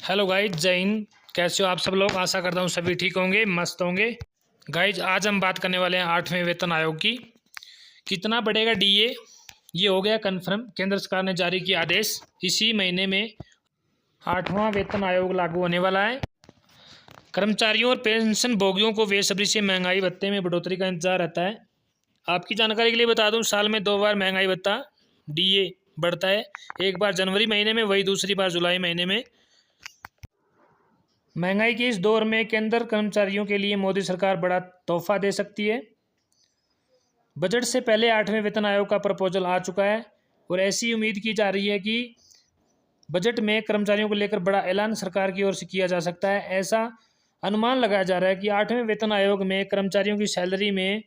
Hello guys, जय हिंद। कैसे हो आप सब लोग? आशा करता हूँ सभी ठीक होंगे, मस्त होंगे। गाइज, आज हम बात करने वाले हैं 8वें वेतन आयोग की। कितना बढ़ेगा डीए, ये हो गया कन्फर्म। केंद्र सरकार ने जारी किया आदेश, इसी महीने में 8वां वेतन आयोग लागू होने वाला है। कर्मचारियों और पेंशन भोगियों को बेसब्री से महंगाई भत्ते में बढ़ोतरी का इंतजार रहता है। आपकी जानकारी के लिए बता दूं, साल में 2 बार महंगाई भत्ता डीए बढ़ता है। एक बार जनवरी महीने में, वही दूसरी बार जुलाई महीने में। महंगाई के इस दौर में केंद्र कर्मचारियों के लिए मोदी सरकार बड़ा तोहफा दे सकती है। बजट से पहले 8वें वेतन आयोग का प्रपोजल आ चुका है और ऐसी उम्मीद की जा रही है कि बजट में कर्मचारियों को लेकर बड़ा ऐलान सरकार की ओर से किया जा सकता है। ऐसा अनुमान लगाया जा रहा है कि 8वें वेतन आयोग में कर्मचारियों की सैलरी में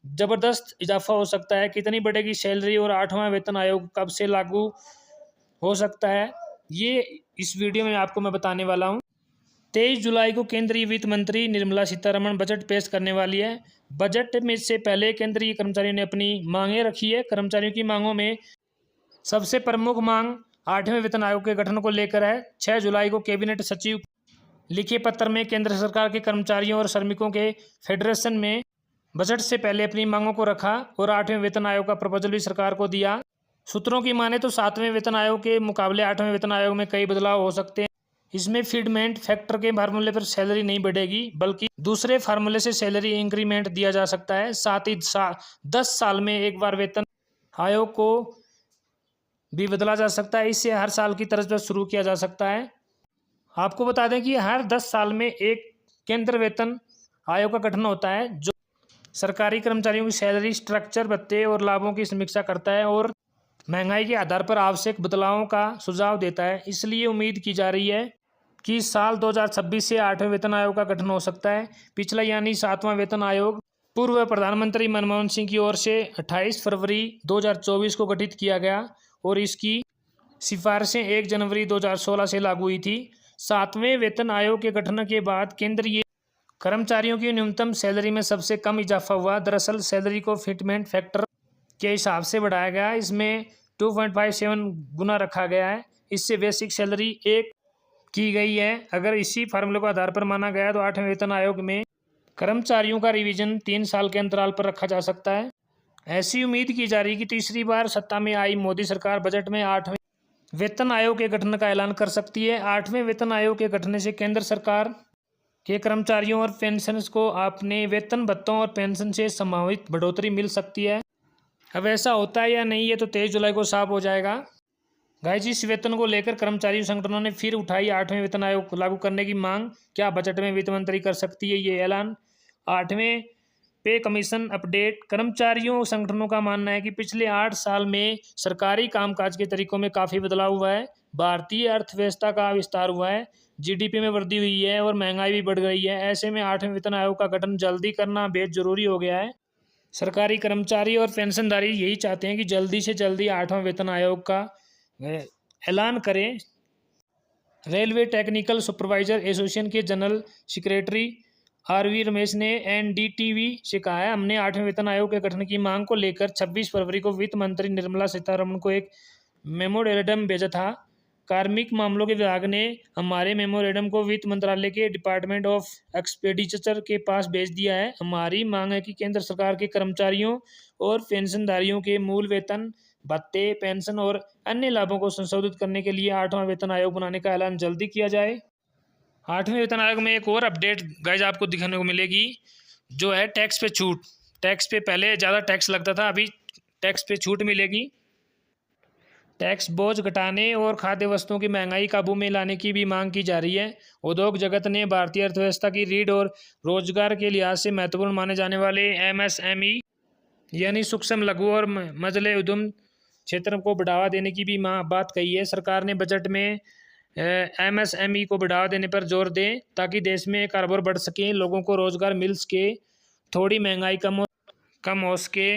ज़बरदस्त इजाफा हो सकता है। कितनी बढ़ेगी सैलरी और 8वां वेतन आयोग कब से लागू हो सकता है, ये इस वीडियो में आपको मैं बताने वाला हूँ। 23 जुलाई को केंद्रीय वित्त मंत्री निर्मला सीतारमण बजट पेश करने वाली है। बजट में से पहले केंद्रीय कर्मचारियों ने अपनी मांगें रखी है। कर्मचारियों की मांगों में सबसे प्रमुख मांग 8वें वेतन आयोग के गठन को लेकर है। 6 जुलाई को कैबिनेट सचिव लिखे पत्र में केंद्र सरकार के कर्मचारियों और श्रमिकों के फेडरेशन में बजट से पहले अपनी मांगों को रखा और 8वें वेतन आयोग का प्रपोजल भी सरकार को दिया। सूत्रों की माने तो 7वें वेतन आयोग के मुकाबले 8वें वेतन आयोग में कई बदलाव हो सकते हैं। इसमें फीडमेंट फैक्टर के फार्मूले पर सैलरी नहीं बढ़ेगी, बल्कि दूसरे फार्मूले से सैलरी इंक्रीमेंट दिया जा सकता है। साथ ही 10 साल में एक बार वेतन आयोग को भी बदला जा सकता है। इससे हर साल की तर्ज पर शुरू किया जा सकता है। आपको बता दें कि हर 10 साल में एक केंद्र वेतन आयोग का गठन होता है, जो सरकारी कर्मचारियों की सैलरी स्ट्रक्चर, भत्ते और लाभों की समीक्षा करता है और महंगाई के आधार पर आवश्यक बदलावों का सुझाव देता है। इसलिए उम्मीद की जा रही है कि साल 2026 से 8वें वेतन आयोग का गठन हो सकता है। पिछला यानी 7वां वेतन आयोग पूर्व प्रधानमंत्री मनमोहन सिंह की ओर से 28 फरवरी 2024 को गठित किया गया और इसकी सिफारिशें 1 जनवरी 2016 से लागू हुई थी। 7वें वेतन आयोग के गठन के बाद केंद्रीय कर्मचारियों की न्यूनतम सैलरी में सबसे कम इजाफा हुआ। दरअसल सैलरी को फिटमेंट फैक्टर के हिसाब से बढ़ाया गया, इसमें 2.57 गुना रखा गया है। इससे बेसिक सैलरी 1 की गई है। अगर इसी फार्मूले को आधार पर माना गया तो 8वें वेतन आयोग में कर्मचारियों का रिवीजन 3 साल के अंतराल पर रखा जा सकता है। ऐसी उम्मीद की जा रही है कि तीसरी बार सत्ता में आई मोदी सरकार बजट में 8वें वेतन आयोग के गठन का ऐलान कर सकती है। 8वें वेतन आयोग के गठन से केंद्र सरकार के कर्मचारियों और पेंशनर्स को अपने वेतन भत्तों और पेंशन से संभावित बढ़ोतरी मिल सकती है। अब ऐसा होता है या नहीं, ये तो 23 जुलाई को साफ हो जाएगा। गाइस, इस वेतन को लेकर कर्मचारी संगठनों ने फिर उठाई 8वें वेतन आयोग लागू करने की मांग। क्या बजट में वित्त मंत्री कर सकती है ये ऐलान? 8वें पे कमीशन अपडेट। कर्मचारियों संगठनों का मानना है कि पिछले 8 साल में सरकारी कामकाज के तरीकों में काफ़ी बदलाव हुआ है। भारतीय अर्थव्यवस्था का विस्तार हुआ है, जीडीपी में वृद्धि हुई है और महंगाई भी बढ़ गई है। ऐसे में 8वें वेतन आयोग का गठन जल्दी करना बेहद जरूरी हो गया है। सरकारी कर्मचारी और पेंशनधारी यही चाहते हैं कि जल्दी से जल्दी 8वां वेतन आयोग का ऐलान करें। रेलवे टेक्निकल सुपरवाइजर एसोसिएशन के जनरल सेक्रेटरी आरवी रमेश ने एनडीटीवी से कहा है, हमने 8वें वेतन आयोग के गठन की मांग को लेकर 26 फरवरी को वित्त मंत्री निर्मला सीतारमण को एक मेमोरेंडम भेजा था। कार्मिक मामलों के विभाग ने हमारे मेमोरेंडम को वित्त मंत्रालय के डिपार्टमेंट ऑफ एक्सपेंडिचर के पास भेज दिया है। हमारी मांग है कि केंद्र सरकार के कर्मचारियों और पेंशनधारियों के मूल वेतन, भत्ते, पेंशन और अन्य लाभों को संशोधित करने के लिए 8वां वेतन आयोग बनाने का ऐलान जल्दी किया जाए। 8वें वेतन आयोग में एक और अपडेट गाइज आपको दिखने को मिलेगी, जो है टैक्स पे छूट। टैक्स पे पहले ज़्यादा टैक्स लगता था, अभी टैक्स पे छूट मिलेगी। टैक्स बोझ घटाने और खाद्य वस्तुओं की महंगाई काबू में लाने की भी मांग की जा रही है। उद्योग जगत ने भारतीय अर्थव्यवस्था की रीढ़ और रोजगार के लिहाज से महत्वपूर्ण माने जाने वाले एमएसएमई यानी सूक्ष्म, लघु और मझले उद्यम क्षेत्र को बढ़ावा देने की भी बात कही है। सरकार ने बजट में एमएसएमई को बढ़ावा देने पर जोर दें ताकि देश में कारोबार बढ़ सके, लोगों को रोजगार मिल सके, थोड़ी महंगाई कम हो सके।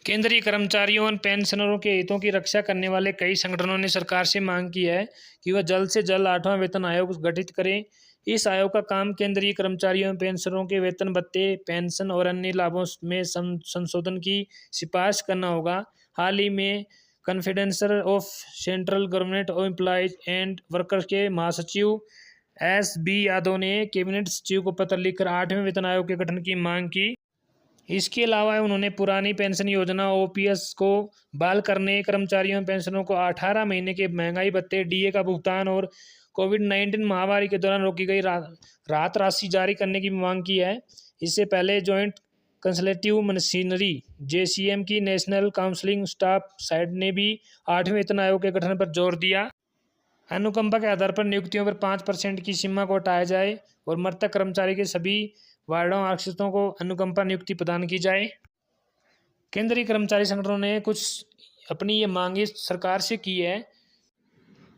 केंद्रीय कर्मचारियों और पेंशनरों के हितों की रक्षा करने वाले कई संगठनों ने सरकार से मांग की है कि वह जल्द से जल्द 8वां वेतन आयोग गठित करें। इस आयोग का काम केंद्रीय कर्मचारियों और पेंशनरों के वेतन, भत्ते, पेंशन और अन्य लाभों में संशोधन की सिफारिश करना होगा। हाल ही में confederation of central government employees and workers के महासचिव S.B. यादव ने कैबिनेट सचिव को पत्र लिखकर 8वें वेतन आयोग के गठन की मांग की। इसके अलावा उन्होंने पुरानी पेंशन योजना OPS को बहाल करने, कर्मचारियों पेंशनरों को 18 महीने के महंगाई भत्ते, DA का भुगतान और कोविड-19 महामारी के दौरान रोकी गई राहत राशि जारी करने की मांग की है। इससे पहले जॉइंट कंसल्टेटिव मशीनरी JCM की नेशनल काउंसलिंग स्टाफ साइड ने भी 8वें वेतन आयोग के गठन पर जोर दिया। अनुकंपा के आधार पर नियुक्तियों पर 5% की सीमा को हटाया जाए और मृतक कर्मचारी के सभी वार्डों आरक्षितों को अनुकंपा नियुक्ति प्रदान की जाए। केंद्रीय कर्मचारी संगठनों ने कुछ अपनी ये मांगे सरकार से की है।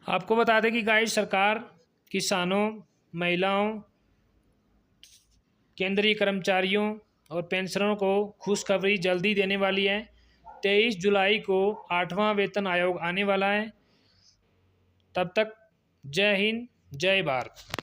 आपको बता दें कि गाइस सरकार किसानों, महिलाओं, केंद्रीय कर्मचारियों और पेंशनरों को खुशखबरी जल्दी देने वाली है। 23 जुलाई को 8वां वेतन आयोग आने वाला है। तब तक जय हिंद, जय भारत।